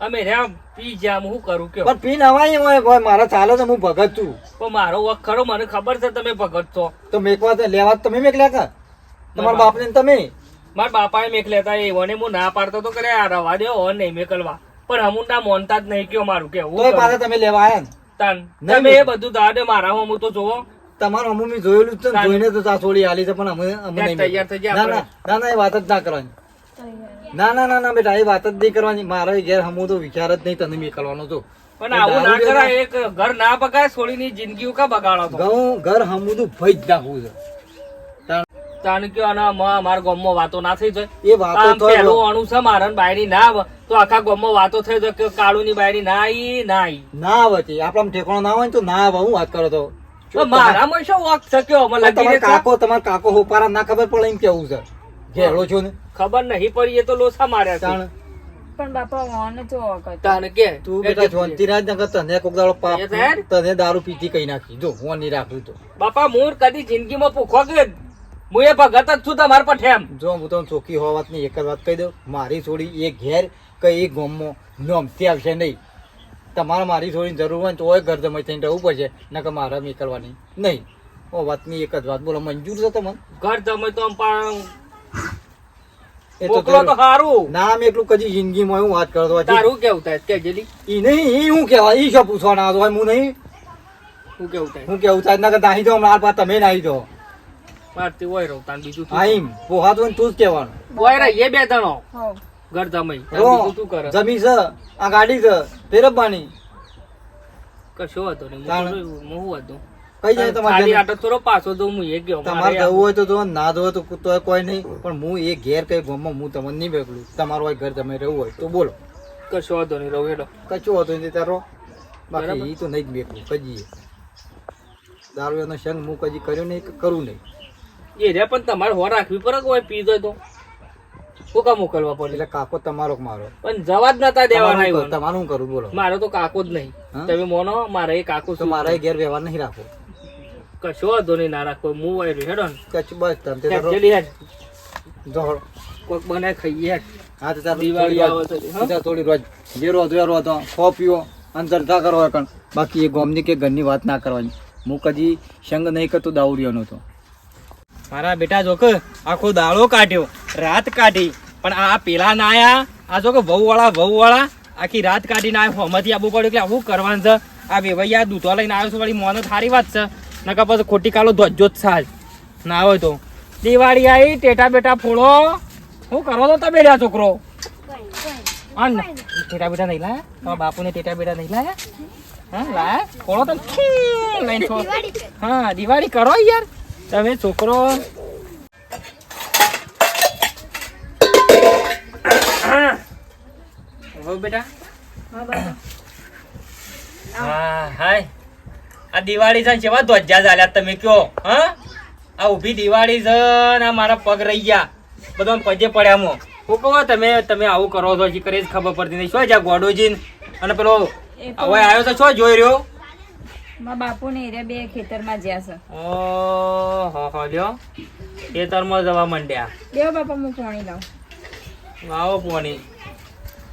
અમે રેમ પી જામ હું કરું કયો પણ પીને અવાય એમ હોય મારા ચાલે છે હું ભગત છું પણ મારો વખ ખરો મને ખબર છે તમે ભગત છો તો મેકવા તો લેવા તો તમે મેકલ્યા કા તમારા બાપને ને તમે મારા બાપાએ મેક લેતા એવોને હું ના પાડતો તો કરે આ રવા દે ઓન નહીં મેકલવા પણ હમુંડા મોનતા જ નહીં કયો મારું કેવું તોય પાછા તમે લેવા આયા ને તાન નહીં તમે એ મેક. બધું દાડે મારા હું તો જોવો તમારું અમુ મેં જોયેલું જ છે ને, જોઈને તો ચાસોડી આલી છે પણ અમે નહીં તૈયાર થઈ ગયા ના ના ના ના એ વાત જ ના કરવાની ના ના ના ના બેટા એ વાત જ નહીં કરવાની મારો ઘેર હમું તો વિચાર જ નહીં તને મેકલવાનો તો પણ આવું ના કરાય એક ઘર ના બગાય છોડીની જિંદગી કા બગાડો તો ઘઉં ઘર હમું તો ભઈ જ નાખવું છે તાન કયો અને મારા ગામમાં વાતો ના થઈ જાય એ વાતો આમ તો પેલું અણુ છે મારા ને બાયરી ના આવે તો આખા ગામમાં વાતો થઈ જાય કે કાળુ ની બાયરી ના આઈ ના આઈ ના આવે છે આપણા ઠેકાણો ના હોય ને તો ના આવે હું વાત કરો તો તો મારામાં શું વખ શક્યો અમે લગી તમારા કાકો હોપારા ના ખબર પડે એમ કેવું છે ઘેરો છો ને ખબર નહીં પડી એ તો લોસા માર્યા છે તાણ પણ બાપા ઓને તો વખત તાન કે તું બેટા જોનતીરાજ નકર તને કોક દાડો પાપ એ સાહેબ. તને દારૂ પીતી કઈ નાખી જો હું નહીં રાખું તો બાપા મૂળ કદી જિંદગીમાં પૂખો કે હું એ ભગત જ છું તમારા પઠે એમ જો હું તમને ચોખ્ખી હોવા વાતની એક જ વાત કહી દઉં મારી છોડી એ ઘેર કે એ ગામમાં નોમતી આવશે નહીં તમારે મારી છોડીની જરૂર હોય ને તો ઘર જમાઈ થઈને રહેવું પડશે નકર મારે નીકળવાની નહીં ઓ વાતની એક જ વાત બોલો મંજૂર છે તમને ઘર જમે તો આમ પણ એ તો મોકલો તો સારું નામ એટલું કદી જિંદગીમાં હું વાત કરતો હોય તારું કેવું થાય કે જેલી ઈ નહીં ઈ હું કહેવાય ઈ શું પૂછવાના આવતો હોય હું નહીં હું કેવું થાય હું કેવું થાય નકર નાહી દો હમણાં પા તમે નાહી દો મારતી હોય રહું તાન બીજું હા એમ પોહા તો તું જ કહેવાનું હોય રે એ બે જણો હોવ ઘર જમાઈ જો બીજું તું કરે જમી છે આ ગાડી છે ફેરવવાની કશો હતો નહીં તાણ. હું હતું કઈ જાય તમારે ખાલી જમી? આટો થોડો પાછો તો હું એ ગયો તમારે જવું હોય તો જો ના જવું હોય તો તોય કોઈ નહીં પણ હું એ ઘેર કઈ ગામમાં હું તમને નહીં બેકલું તમારું હોય ઘર તમે રહેવું હોય તો બોલો કશો હતો નહીં રહું હેડો કચું હતું નહીં તારો બરાબર. બાકી ઈ તો નહીં જ બેકલું કજીએ દારૂનો સંગ હું કદી કર્યો નહીં કે કરું નહીં. એ રે પણ તમારે હો રાખવી પડે કે હોય પી જાય તો શું કામ મોકલવા પડે? એટલે કાકો તમારો કે મારો? પણ જવા જ નતા દેવાના ઈ વન. તમારું શું કરું બોલો? મારો તો કાકો જ નહીં. હા? તમે મોનો મારે એ કાકો તો મારા ઘેર વ્યવહાર નહીં રાખો. કશો વાંધો નહીં ના રાખો. હું વાય હેડો ને કચ્છ બસ તમે તે તારો જલ્દી હેડ. જોહળ. કોક બનાય ખાઈએ હેડ. હા તો તારું દિવાળી આવે તો હા? થોડી રોજ જે રોજ એ રોજ ખો પીવો અને ધંધા કરો કણ. બાકી એ ગોમની કે ઘરની વાત ના કરવાની. હું કદી સંગ નહીં કરતો દારૂડિયાનો તો. મારા બેટા જો કે આખો દાડો કાઢ્યો, રાત કાઢી, પણ આ પેલા ના આયા. આ જો કે વહુવાળા આખી રાત કાઢીને આવ્યો. હમણાંથી આવવું પડ્યું એટલે આવું કરવાનું છે. આ વેવૈયા દૂધો લઈને આવ્યો છે, વળી મોને સારી વાત છે. નકર પછી ખોટી કાલો ધોજો જ સાજ ના હોય તો. દિવાળી આવી, ટેટા બેટા ફોડો. શું કરો તો તમે રહ્યા છોકરો? અન ટેટા બેટા નહીં લાયા? તમારા બાપુને ટેટા બેટા નહીં લાયા? હા લાયા? ફોડો તો લઈને છો. હા દિવાળી કરો યાર તમે છોકરો. હો બેટા. હા હાય. આ દિવાળી છે કેવા ધ્વજા ચાલ્યા તમે કયો? હા આ ઊભી દિવાળી છે ને આ મારા પગ રહી ગયા બધા પજે પડ્યા મો. હું કહો તમે આવું કરો છો હજી કરે જ ખબર પડતી નહીં. શું જ્યાં ગોડોજી અને પેલો હવે આવ્યો તો શું જોઈ રહ્યો? મારા બાપુ ને એરિયા બે ખેતરમાં જ્યાં છે. ઓહો લ્યો ખેતરમાં જવા માંડ્યા. દેવો બાપા હું પાણી લાવું. આવો પોણી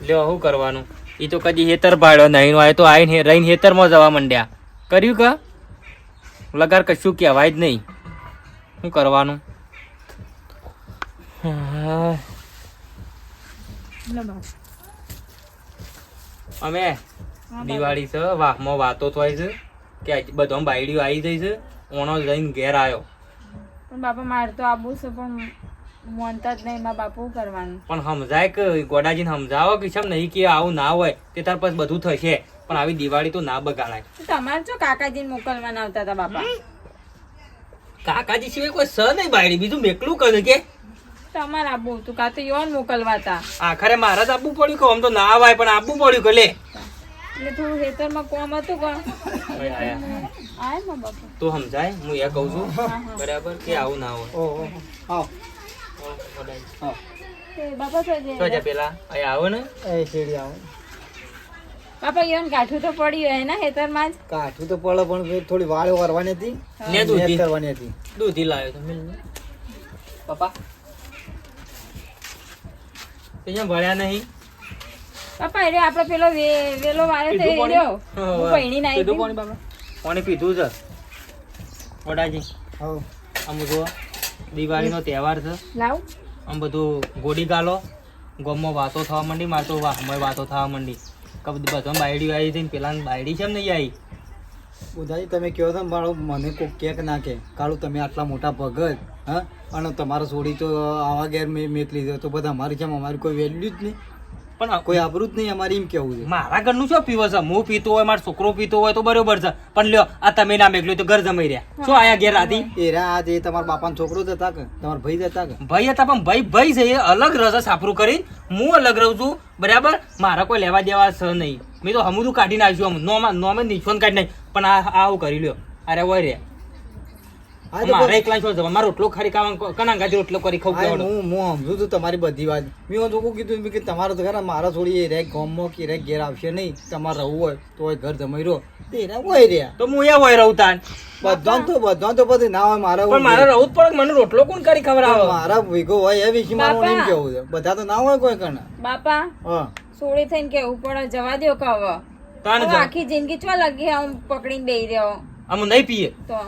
લ્યો શું કરવાનું? એ તો કદી હેતર ભાડ્યો નહીં હોય તો આવીને રહીને હેતરમાં જવા માંડ્યા. કર્યું કે લગાર કશું કહેવાય જ નહીં. શું કરવાનું? લો બાપા. અમે દિવાળી છે વાહમાં વાતો થાય છે કે બધા બાયડીઓ આવી જાય છે. ઓણો જઈને ઘેર આવ્યો પણ બાપા મારે તો આબુ છે પણ માનતા જ નહીં. મારા બાપુ શું કરવાનું? પણ સમજાય કે ગોડાજીને સમજાવો કે કેમ નહીં કે આવું ના હોય તે તાર પછી બધું થશે. પણ આવી દિવાળી તો ના બગાડાય. તો તમારે શું કાકાજીને મોકલવાના આવતા હતા બાપા? કાકાજી સિવાય કોઈ સ નહીં બાયડી, બીજું મેકલું કરે કે તમારે આબુ હતું કાં તો યોન મોકલવા હતા. આખરે મારા જ આપવું પડ્યું કે આમ તો ના આવાય પણ આપવું પડ્યું કે લે. એટલે થોડું ખેતરમાં કોમ હતું પણ આય મારા બાપા. તું સમજાય હું એ કહું છું બરાબર કે આવું ના હોય. ઓહો આવ આવ તે બાપા તો જે શું છે પેલા અહીંયા આવો ને એ શેડી આવો. બાપા યોન કાઠું તો પડ્યું હે ને ખેતરમાં જ. કાઠું તો પડે પણ થોડી વાળ વારવાની હતી ને દૂધી કરવાની હતી. દૂધી લાવ્યો તમે પપ્પા ત્યાં ભણ્યા નહીં. બાપા એટલે આપડે પેલો વેલો વાળ્યો તો એ રહ્યો. હું પૈણી ના કીધું આવી. પાણી બાબા પાણી પીધું છે વડાજી. હવ આમ જો દિવાળીનો તહેવાર છે. લાવ આમ બધું ગોડી ગાલો ગમમાં વાતો થવા માંડી. મારે તો વાહમાં વાતો થવા માંડી કે બધા બાયડી આવી હતી ને પેલા બાયડી કેમ નહીં આવી? બુધાજી તમે કહો છો મારો મને કોઈ કેક ના કે કાળું તમે આટલા મોટા ભગત હા અને તમારો છોડી તો આવા ઘેર મેકલી દો તો બધા અમારી જેમ અમારી કોઈ વેલ્યુ જ નહીં, પણ કોઈ આબરૂ જ નહીં અમારી એમ કેવું છે. મારા ઘરનું શું પીવો છે? હું પીતો હોય મારો છોકરો પીતો હોય તો બરોબર છે, પણ લ્યો આ તમે ના મેકલ્યું તો ઘર જમાઈ રહ્યા. શું આયા ઘેર આધી? એ રા આ જે તમારા બાપાનો છોકરો જ હતા કે તમારા ભાઈ જ હતા કે? ભાઈ હતા પણ ભાઈ છે એ અલગ રસ સાપરું કરી, હું અલગ રહું છું બરાબર. મારા કોઈ લેવા દેવા છે નહીં. મેં તો હમુદું કાઢીને આવ્યું નોમે નિશોન કાઢી નહીં, પણ આ આવું કરી લ્યો. અરે હોય રે હા તો મારે એકલા શું જવા? મારો રોટલો ખાલી કામ કનાંગાથી રોટલો કરી ખાવ. હા, હું સમજુ છું તમારી બધી વાત. મેં જોવું કીધું કે તમારે તો ખરા મારા છોડી એ રે ગામમાં કે રે ઘેર આવશે નહીં. તમારે રહેવું હોય તો હોય ઘર જમાઈ રહો તે એના હોય રહ્યા તો હું એ હોય રહું તાન. બધા તો બધું ના હોય મારા પણ મારે રહું જ પડે. મને રોટલો કોણ કરી ખવડાવે? મારા ભેગો હોય એ વિશે મારું એમ કેવું છે. બધા તો ના હોય કોઈ કણ. બાપા હા સોળી થઈને કેવું પડે જવા દો કે હવે તાન હવે જા. આખી જિંદગી ચો લગી આમ પકડીને બેહી રહ્યો આમ નહીં પીએ તો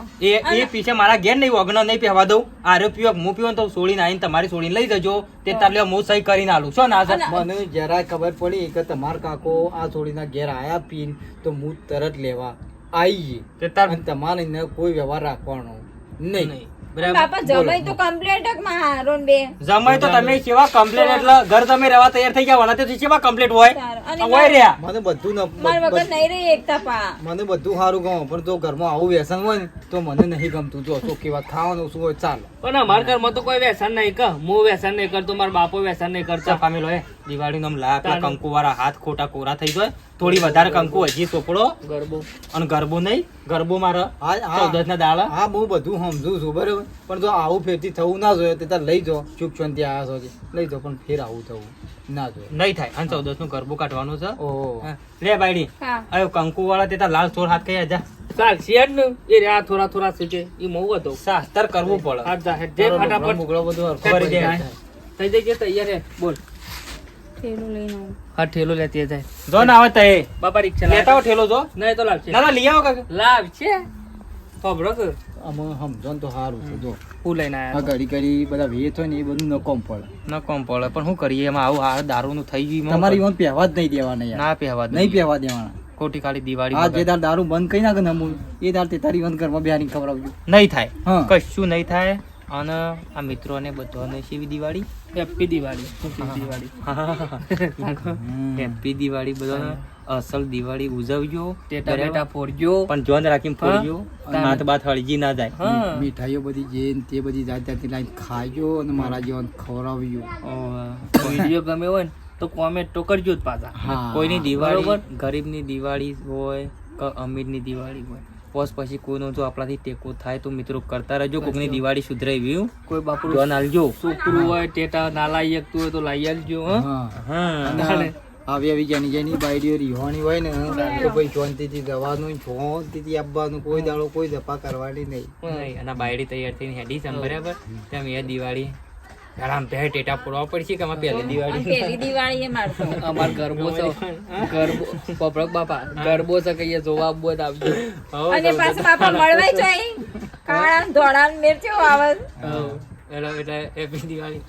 એ પીછે મારા ઘેર નહીં વગણ નહીં પહેવા દઉં. આરે પીવો હું પીવો તો સોળીને આવીને તમારી સોળીને લઈ જજો. તે તાર લ્યો હું સહી કરીને આલું. શું ના છે? મને જરા ખબર પડી કે તમારા કાકો આ છોડીના ઘેર આયા પીન તો હું તરત લેવા આવી જઈએ તે તાર અને તમારે એને કોઈ વ્યવહાર રાખવાનો નહીં. નહીં બરાબર. બાપા જમાઈ તો કમ્પ્લેટ મારો ને બે જમાઈ તો તમે કેવા કમ્પ્લેટ એટલે ઘર તમે રહેવા તૈયાર થઈ ગયા તો કેવા કમ્પ્લેટ હોય? અને હોય રહ્યા મને બધું માર વગર નહીં રહી એકતા પા મને બધું સારું ગમે પણ જો ઘરમાં આવું વ્યસન હોય ને તો મને નહીં ગમતું. જો ચોખ્ખી વાત ખાવાનું શું હોય ચાલો. પણ અમારા ઘરમાં તો કોઈ વ્યસન નહીં કે હું વ્યસન નહીં કરતો, મારા બાપો વ્યસન નહીં કરતા. પામેલો હે દિવાળી નો લાયા પેલા કંકુ વાળા હાથ ખોટા કોરા થઈ જાય થોડી વધારે કંકુ હજી સોપડો ગરબો અને ગરબો નહીં ગરબો મારે હા હા 14 ના દાડા હા હું બધું સમજુ છું બરાબર પણ જો આવું ફેરથી થવું ના જોઈએ તે તાર લઈ જાઓ ચૂપ શાંતિ આવ્યા છો લઈ જાઓ પણ ફેર આવું થવું ના જોઈએ નહીં થાય અને 14 નું ગરબો કાઢવાનું છે ઓહો હા. લે બાયડી હા અયો કંકુ વાળા તે તાર લાલ ચોર હાથ કઈ જા ચાલશે જ ને એ રહ્યા થોડા થોડા સીટે એ મઉ હતો શાસ્ત્ર કરવું પડે હાથ જા જે ફટાફટ મુગળો બધું હરખું કરી કરી દે. દે થઈ જઈએ તૈયાર હે બોલ થેલું લઈને આવું હા ઠેલો લેતી જાય જો ના આવે તે બાપા રિક્ષા લેતા આવો ઠેલો જો નહીં તો લાવશે ના ના લઈ આવો કાકા લાવશે ખબરો કે આમાં સમજો ને તો સારું છે જો હું લઈને આ આવ્યા ઘડી ઘડી બધા વેચ હોય ને એ બધું ન કોમ પડે ન કોમ પડે પણ શું કરીએ એમાં આવું હાર દારૂ નું થઈ ગયું તમારી ઈવન પહેવા જ નહીં દેવાના યાર ના પહેવા દે. નહીં પહેવા દેવાના ખોટી ખાલી દિવાળી આ જે બગાડ. તાર દારૂ બંધ કરી નાખે ને અમૂલ એ તાર તે તારી ઈવન ઘરમાં બેહારી ખવડાવજો નહીં થાય હા કશું નહીં થાય અને આ મિત્રોને બધાને શેવી Diwali happy Diwali happy Diwali happy Diwali બધાને અસલ દિવાળી ઉજવજો ટેટા બરાબર? બેટા ફોડજો પણ જોન રાખીને ફોડજો હા. હાથ બાથ હળજી ના જાય હા મીઠાઈઓ બધી જે ને તે બધી જાત જાતની લાઈન ખાજો અને મારા જેવા ખવડાવજો વિડીયો ગમે હોય ને તો કોમેન્ટ તો કરજો જ પાછા હા કોઈની દિવાળી બરોબર. ગરીબની દિવાળી હોય કે અમીરની દિવાળી હોય પોસ પછી કોઈનો જો આપણાથી ટેકો થાય તો મિત્રો કરતા રહેજો કોઈની દિવાળી સુધરાવી કોઈ બાપુ જોન આલજો છોકરું હોય ટેટા ના લાવી શકતું હોય તો લાવી આપજો હા હા હા અને આવી આવી જેની જેની બાયડીઓ રીહોણી હોય ને તો ભાઈ શાંતિથી જવાનું શાંતિથી આપવાનું કોઈ દાડો કોઈ ધપા કરવાની નહીં નહીં, અને બાયડી તૈયાર થઈને હેડી છે બરાબર તેમ એ દિવાળી આરામ પહે ટેટા ફોડવા પડશે કે આમાં પહેલી દિવાળી પહેલી દિવાળી એ મારતો અમાર ગરબો છે ગરબો પપરક બાપા ગરબો છે કહીએ જોવા આવવું હોય તો આવજો અને પાછું બાપા મળવાય છે અહીં કાળા ધોળા મિરચો આવે એટલે હેપી દિવાળી